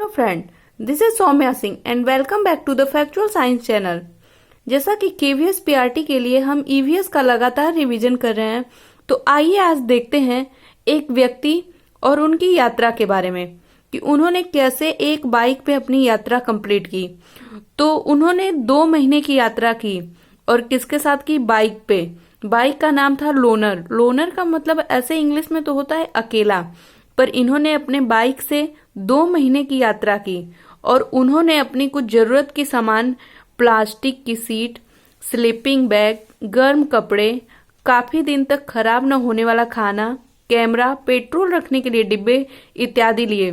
Hello friend, this is Saumya Singh and welcome back to the factual science channel. जैसा कि KVS PRT के लिए हम ईवीएस का लगातार रिवीजन कर रहे हैं, तो आइए आज देखते हैं एक व्यक्ति और उनकी यात्रा के बारे में कि उन्होंने कैसे एक बाइक पे अपनी यात्रा कंप्लीट की। तो उन्होंने 2 महीने की यात्रा की और किसके साथ की? बाइक पे। बाइक का नाम था लोनर। लोनर का मतलब ऐसे इंग्लिश में तो होता है अकेला, पर इन्होंने अपने बाइक से 2 महीने की यात्रा की और उन्होंने अपनी कुछ जरूरत की सामान, प्लास्टिक की सीट, स्लीपिंग बैग, गर्म कपड़े, काफी दिन तक खराब न होने वाला खाना, कैमरा, पेट्रोल रखने के लिए डिब्बे इत्यादि लिए।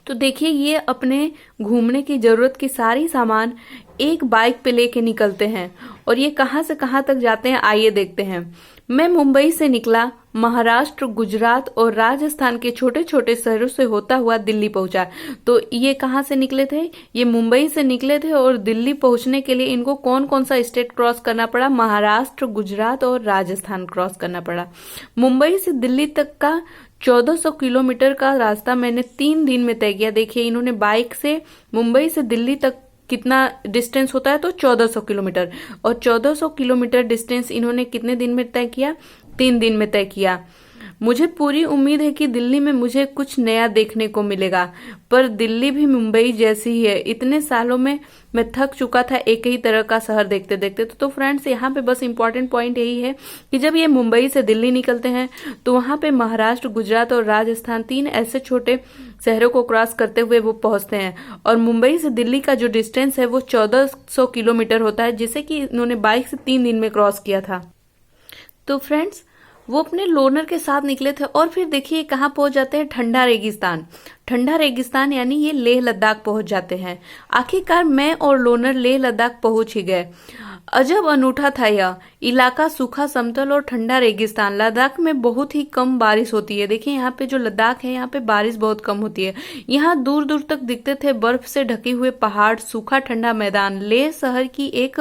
तो देखिए, ये अपने घूमने की जरूरत की सारी सामान एक बाइक पे लेके निकलते हैं और ये कहां से कहां तक जाते हैं, आइए देखते हैं। मैं मुंबई से निकला, महाराष्ट्र, गुजरात और राजस्थान के छोटे छोटे शहरों से होता हुआ दिल्ली पहुंचा। तो ये कहां से निकले थे? ये मुंबई से निकले थे और दिल्ली पहुंचने के लिए इनको कौन कौन सा स्टेट क्रॉस करना पड़ा? महाराष्ट्र, गुजरात और राजस्थान क्रॉस करना पड़ा। मुंबई से दिल्ली तक का 1400 किलोमीटर का रास्ता मैंने 3 दिन में तय किया। देखिए, इन्होंने बाइक से मुंबई से दिल्ली तक कितना डिस्टेंस होता है? तो 1400 किलोमीटर, और 1400 किलोमीटर डिस्टेंस इन्होंने कितने दिन में तय किया? 3 दिन में तय किया। मुझे पूरी उम्मीद है कि दिल्ली में मुझे कुछ नया देखने को मिलेगा, पर दिल्ली भी मुंबई जैसी ही है। इतने सालों में मैं थक चुका था एक ही तरह का शहर देखते देखते। तो फ्रेंड्स, यहाँ पे बस इम्पोर्टेंट पॉइंट यही है कि जब ये मुंबई से दिल्ली निकलते हैं तो वहां पे महाराष्ट्र, गुजरात और राजस्थान 3 ऐसे छोटे शहरों को क्रॉस करते हुए वो पहुंचते हैं। और मुंबई से दिल्ली का जो डिस्टेंस है वो 1400 किलोमीटर होता है, जिसे कि इन्होंने बाइक से 3 दिन में क्रॉस किया था। तो फ्रेंड्स, वो अपने लोनर के साथ निकले थे और फिर देखिए कहाँ पहुंच जाते हैं? ठंडा रेगिस्तान। ठंडा रेगिस्तान यानी ये लेह लद्दाख पहुंच जाते हैं। आखिरकार मैं और लोनर लेह लद्दाख पहुंच ही गए। अजब अनूठा था यह इलाका, सूखा, समतल और ठंडा रेगिस्तान। लद्दाख में बहुत ही कम बारिश होती है। देखिए, यहाँ पे जो लद्दाख है, यहाँ पे बारिश बहुत कम होती है। यहाँ दूर दूर तक दिखते थे बर्फ से ढके हुए पहाड़, सूखा ठंडा मैदान। लेह शहर की एक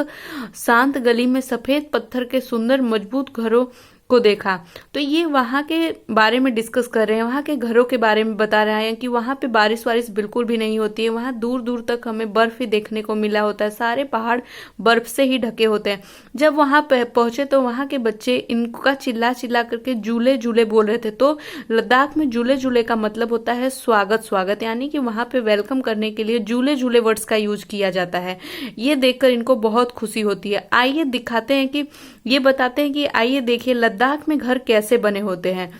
शांत गली में सफेद पत्थर के सुंदर मजबूत घरों को देखा। तो ये वहां के बारे में डिस्कस कर रहे हैं, वहां के घरों के बारे में बता रहे हैं कि वहां पे बारिश वारिश बिल्कुल भी नहीं होती है। वहां दूर दूर तक हमें बर्फ ही देखने को मिला होता है, सारे पहाड़ बर्फ से ही ढके होते हैं। जब वहां पे पहुंचे तो वहां के बच्चे इनका चिल्ला चिल्ला करके झूले झूले बोल रहे थे। तो लद्दाख में झूले झूले का मतलब होता है स्वागत। स्वागत यानी कि वहां पे वेलकम करने के लिए झूले झूले वर्ड्स का यूज किया जाता है। ये देखकर इनको बहुत खुशी होती है। आइए दिखाते हैं कि ये बताते हैं कि आइए देखिए लद्दाख में घर कैसे बने होते हैं।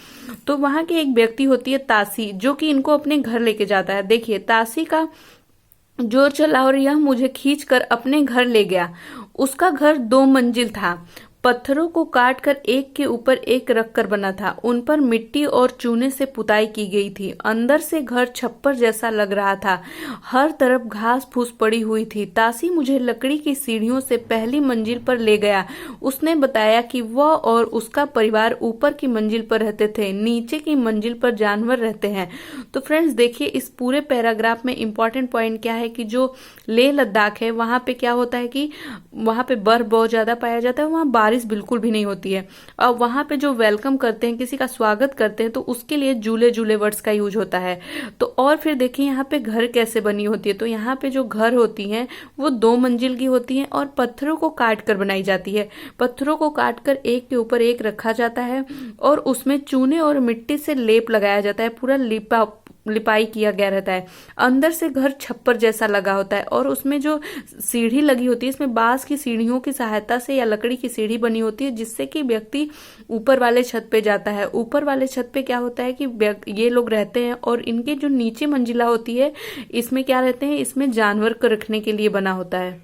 तो वहां की एक व्यक्ति होती है तासी, जो कि इनको अपने घर लेके जाता है। देखिए, तासी का जोर चला और यह मुझे खींचकर अपने घर ले गया। उसका घर 2 मंजिल था। पत्थरों को काटकर एक के ऊपर एक रखकर बना था। उन पर मिट्टी और चूने से पुताई की गई थी। अंदर से घर छप्पर जैसा लग रहा था। हर तरफ घास फूस पड़ी हुई थी। तासी मुझे लकड़ी की सीढ़ियों से पहली मंजिल पर ले गया। उसने बताया कि वह और उसका परिवार ऊपर की मंजिल पर रहते थे, नीचे की मंजिल पर जानवर रहते हैं। तो फ्रेंड्स देखिए, इस पूरे पैराग्राफ में इंपॉर्टेंट पॉइंट क्या है कि जो लेह लद्दाख है वहां पे क्या होता है कि वहां पे बर्फ बहुत ज्यादा पाया जाता है, वहां बारिश बिल्कुल भी नहीं होती है। और वहां पे जो वेलकम करते हैं, किसी का स्वागत करते हैं, तो उसके लिए झूले झूले वर्ड्स का यूज होता है। तो और फिर देखिए यहाँ पे घर कैसे बनी होती है। तो यहाँ पे जो घर होती हैं वो 2 मंजिल की होती हैं और पत्थरों को काट कर बनाई जाती है। पत्थरों को काट कर एक के ऊपर एक रखा जाता है और उसमें चूने और मिट्टी से लेप लगाया जाता है। पूरा लिपाई किया गया रहता है। अंदर से घर छप्पर जैसा लगा होता है और उसमें जो सीढ़ी लगी होती है, इसमें बांस की सीढ़ियों की सहायता से या लकड़ी की सीढ़ी बनी होती है, जिससे कि व्यक्ति ऊपर वाले छत पे जाता है। ऊपर वाले छत पे क्या होता है कि ये लोग रहते हैं और इनके जो नीचे मंजिला होती है, इसमें क्या रहते हैं? इसमें जानवर को रखने के लिए बना होता है।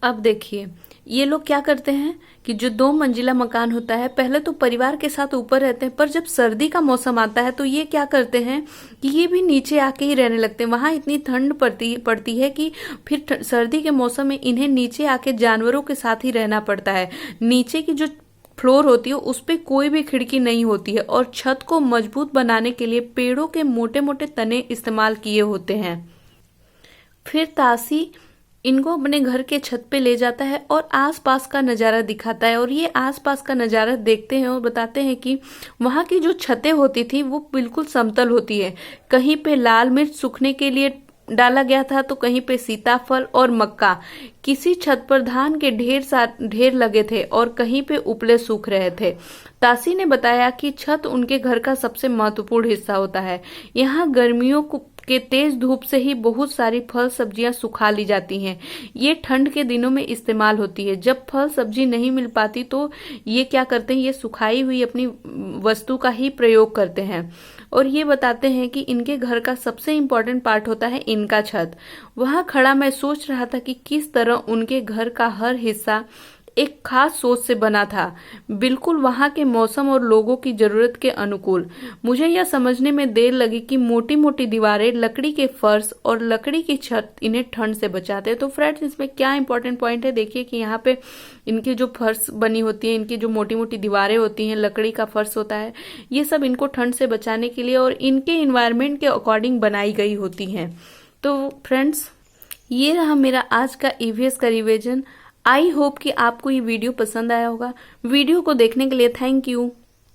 अब देखिए, ये लोग क्या करते हैं कि जो 2 मंजिला मकान होता है, पहले तो परिवार के साथ ऊपर रहते हैं, पर जब सर्दी का मौसम आता है तो ये क्या करते हैं कि ये भी नीचे आके ही रहने लगते हैं। वहां इतनी ठंड पड़ती है कि फिर सर्दी के मौसम में इन्हें नीचे आके जानवरों के साथ ही रहना पड़ता है। नीचे की जो फ्लोर होती है उस पे कोई भी खिड़की नहीं होती है और छत को मजबूत बनाने के लिए पेड़ों के मोटे मोटे तने इस्तेमाल किए होते हैं। फिर तासी इनको अपने घर के छत पे ले जाता है और आसपास का नज़ारा दिखाता है। और ये आसपास का नज़ारा देखते हैं और बताते हैं कि वहाँ की जो छतें होती थी वो बिल्कुल समतल होती है। कहीं पे लाल मिर्च सूखने के लिए डाला गया था तो कहीं पे सीताफल और मक्का। किसी छत पर धान के ढेर लगे थे और कहीं पे उपले सूख रहे थे। तासी ने बताया कि छत उनके घर का सबसे महत्वपूर्ण हिस्सा होता है। यहाँ गर्मियों के तेज धूप से ही बहुत सारी फल सब्जियां सुखा ली जाती हैं। ये ठंड के दिनों में इस्तेमाल होती है। जब फल सब्जी नहीं मिल पाती तो ये क्या करते हैं, ये सुखाई हुई अपनी वस्तु का ही प्रयोग करते हैं। और ये बताते हैं कि इनके घर का सबसे इम्पोर्टेंट पार्ट होता है इनका छत। वहां खड़ा मैं सोच रहा था कि किस तरह उनके घर का हर हिस्सा एक खास सोच से बना था, बिल्कुल वहां के मौसम और लोगों की जरूरत के अनुकूल। मुझे यह समझने में देर लगी कि मोटी मोटी दीवारें, लकड़ी के फर्श और लकड़ी की छत इन्हें ठंड से बचाते हैं। तो फ्रेंड्स, इसमें क्या इंपॉर्टेंट पॉइंट है, देखिए कि यहाँ पे इनकी जो फर्श बनी होती है, इनकी जो मोटी मोटी दीवारें होती हैं, लकड़ी का फर्श होता है, ये सब इनको ठंड से बचाने के लिए और इनके इन्वायरमेंट के अकॉर्डिंग बनाई गई होती हैं। तो फ्रेंड्स, ये रहा मेरा आज का ईवीएस का रिवीजन। आई होप कि आपको ये वीडियो पसंद आया होगा। वीडियो को देखने के लिए थैंक यू।